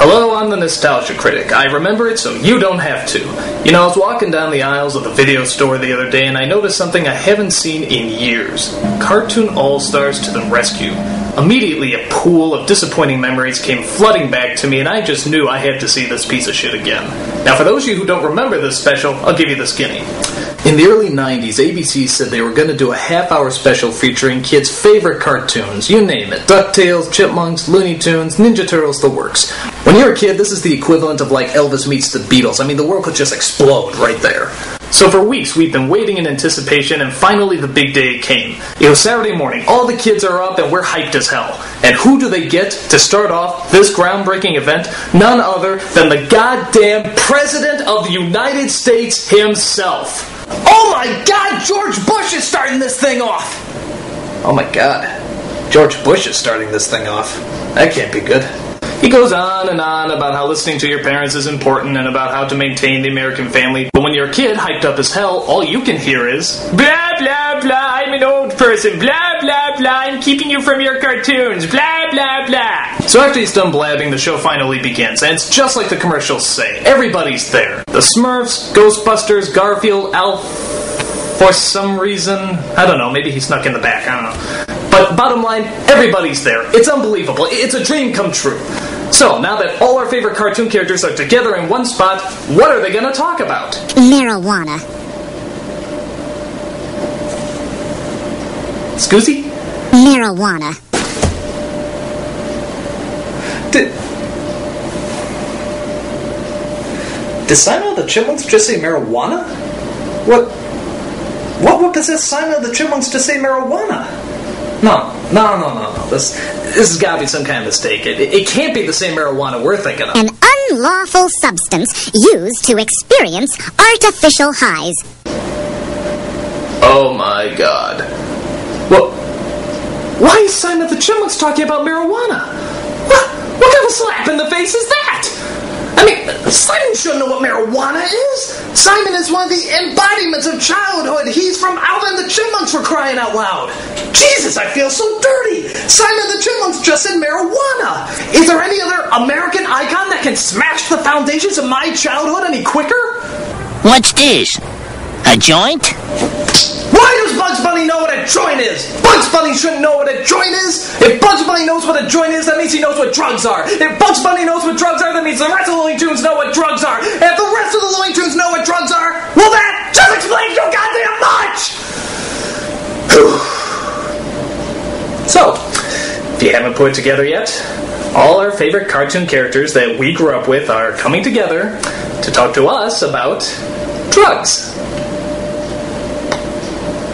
Hello, I'm the Nostalgia Critic. I remember it so you don't have to. You know, I was walking down the aisles of the video store the other day and I noticed something I haven't seen in years. Cartoon All-Stars to the rescue. Immediately, a pool of disappointing memories came flooding back to me and I just knew I had to see this piece of shit again. Now, for those of you who don't remember this special, I'll give you the skinny. In the early 90s, ABC said they were going to do a half-hour special featuring kids' favorite cartoons. You name it. DuckTales, Chipmunks, Looney Tunes, Ninja Turtles, the works. When you're a kid, this is the equivalent of like Elvis meets the Beatles. I mean, the world could just explode right there. So for weeks, we've been waiting in anticipation, and finally the big day came. It was Saturday morning. All the kids are up, and we're hyped as hell. And who do they get to start off this groundbreaking event? None other than the goddamn President of the United States himself. Oh my God, George Bush is starting this thing off! Oh my God, George Bush is starting this thing off. That can't be good. He goes on and on about how listening to your parents is important and about how to maintain the American family. But when you're a kid, hyped up as hell, all you can hear is blah, blah, blah, I'm an old person, blah, blah, blah, I'm keeping you from your cartoons, blah, blah, blah. So after he's done blabbing, the show finally begins, and it's just like the commercials say. Everybody's there. The Smurfs, Ghostbusters, Garfield, Alf, for some reason. I don't know, maybe he snuck in the back, I don't know. But bottom line, everybody's there. It's unbelievable. It's a dream come true. So, now that all our favorite cartoon characters are together in one spot, what are they going to talk about? Marijuana. Scoozy? Marijuana. Did Simon the Chipmunks just say marijuana? What possessed Simon the Chipmunks to say marijuana? No. This has got to be some kind of mistake. It can't be the same marijuana we're thinking of. An unlawful substance used to experience artificial highs. Oh my God. Well, why is Simon the Chipmunks talking about marijuana? What kind of slap in the face is that? I mean, Simon shouldn't know what marijuana is. Simon is one of the embodiments of childhood. He's from Alvin the Chipmunks, for crying out loud. Jesus, I feel so dirty. Simon the Chipmunks just said marijuana. Is there any other American icon that can smash the foundations of my childhood any quicker? What's this? A joint? Why does Bugs Bunny know what a joint is? Bugs Bunny shouldn't know what a joint is. If Bugs Bunny knows what a joint is, that means he knows what drugs are. If Bugs Bunny knows what drugs are, that means the rest of the Looney Tunes know what drugs are. And if the rest of the Looney Tunes know what drugs are, well, that just explains so goddamn much! So, if you haven't put it together yet, all our favorite cartoon characters that we grew up with are coming together to talk to us about drugs.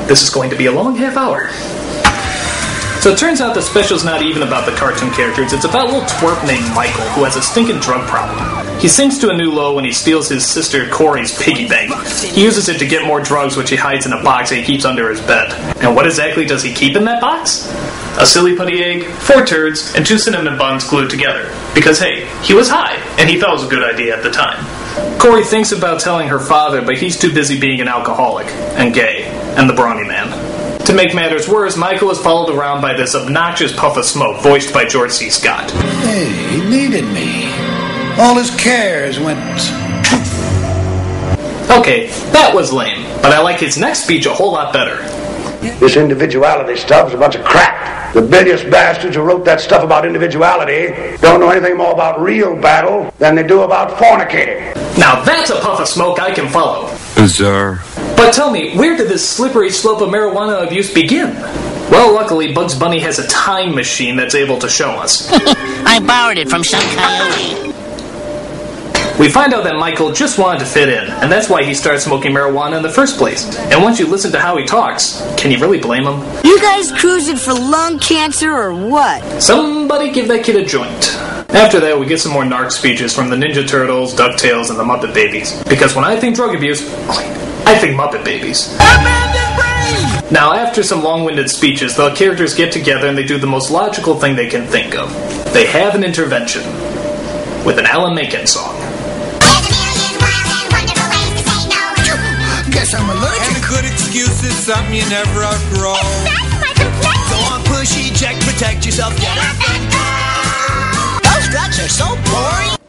This is going to be a long half hour. So it turns out the special's not even about the cartoon characters, it's about a little twerp named Michael who has a stinking drug problem. He sinks to a new low when he steals his sister Corey's piggy bank. He uses it to get more drugs, which he hides in a box that he keeps under his bed. And what exactly does he keep in that box? A silly putty egg, 4 turds, and 2 cinnamon buns glued together. Because hey, he was high, and he thought it was a good idea at the time. Corey thinks about telling her father, but he's too busy being an alcoholic, and gay, and the brawny man. To make matters worse, Michael is followed around by this obnoxious puff of smoke, voiced by George C. Scott. Hey, he needed me. All his cares went... Okay, that was lame, but I like his next speech a whole lot better. This individuality stuff's a bunch of crap. The bilious bastards who wrote that stuff about individuality don't know anything more about real battle than they do about fornicating. Now that's a puff of smoke I can follow. Bizarre. But tell me, where did this slippery slope of marijuana abuse begin? Well, luckily, Bugs Bunny has a time machine that's able to show us. I borrowed it from some coyote. We find out that Michael just wanted to fit in, and that's why he started smoking marijuana in the first place. And once you listen to how he talks, can you really blame him? You guys cruising for lung cancer or what? Somebody give that kid a joint. After that, we get some more narc speeches from the Ninja Turtles, DuckTales, and the Muppet Babies. Because when I think drug abuse, I think Muppet Babies. Now, after some long-winded speeches, the characters get together and they do the most logical thing they can think of. They have an intervention with an Alan Menken song. Guess I'm allergic. And a good excuse is something you never outgrow. That's my complexion. Go on, push, eject, protect yourself, get up and go. Those drugs are so boring.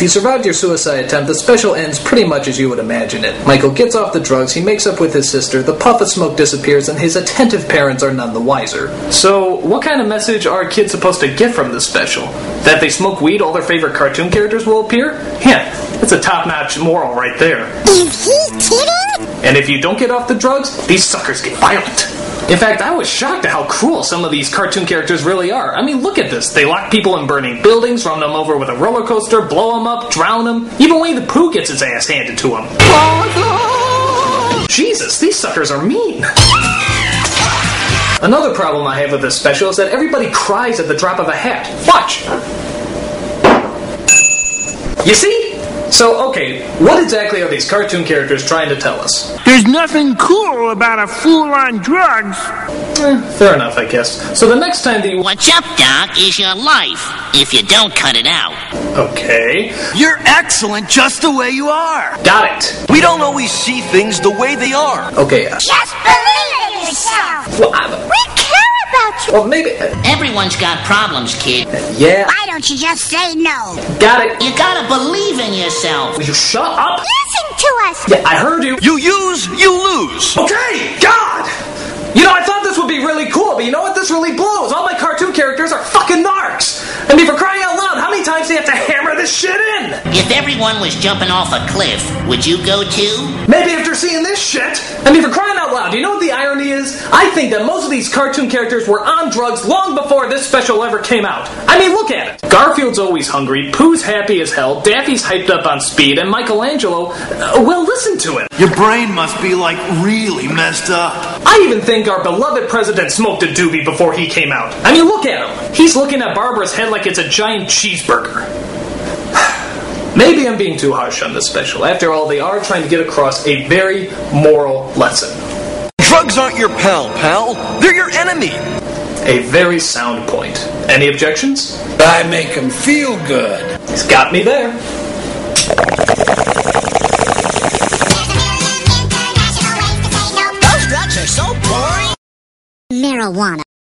you survived your suicide attempt, the special ends pretty much as you would imagine it. Michael gets off the drugs, he makes up with his sister, the puff of smoke disappears, and his attentive parents are none the wiser. So, what kind of message are kids supposed to get from this special? That they smoke weed, all their favorite cartoon characters will appear? Yeah, that's a top-notch moral right there. Is he kidding? And if you don't get off the drugs, these suckers get violent. In fact, I was shocked at how cruel some of these cartoon characters really are. I mean, look at this. They lock people in burning buildings, run them over with a roller coaster, blow them up, drown them. Even Winnie the Pooh gets his ass handed to him. Jesus, these suckers are mean. Another problem I have with this special is that everybody cries at the drop of a hat. Watch. You see? So, okay, what exactly are these cartoon characters trying to tell us? There's nothing cool about a fool on drugs. Fair enough, I guess. So the next time the... What's up, Doc, is your life, if you don't cut it out. Okay. You're excellent just the way you are. Got it. We don't always see things the way they are. Okay. Just believe in yourself. Well, We care about you. well, maybe... Everyone's got problems, kid. Yeah. Why don't you just say no? Got it. You gotta believe in yourself. Will you shut up? Listen to us. Yeah, I heard you. You use, you lose. Okay, God! You know, I thought this would be really cool, but you know what? This really blows. All my cartoon characters are fucking narcs. I mean, for crying out loud, how many times do you have to hammer this shit in? If everyone was jumping off a cliff, would you go too? Maybe after seeing this shit. I mean, for crying out loud, do you know what the irony is? I think that most of these cartoon characters were on drugs long before this special ever came out. I mean, look at it. Garfield's always hungry, Pooh's happy as hell, Daffy's hyped up on speed, and Michelangelo, well, listen to it. Your brain must be like really messed up. I even think our beloved president smoked a doobie before he came out. I mean, look at him. He's looking at Barbara's head like it's a giant cheeseburger. Maybe I'm being too harsh on this special. After all, they are trying to get across a very moral lesson. Drugs aren't your pal. They're your enemy. A very sound point. Any objections? I make him feel good. He's got me there. Those drugs are so boring. Marijuana.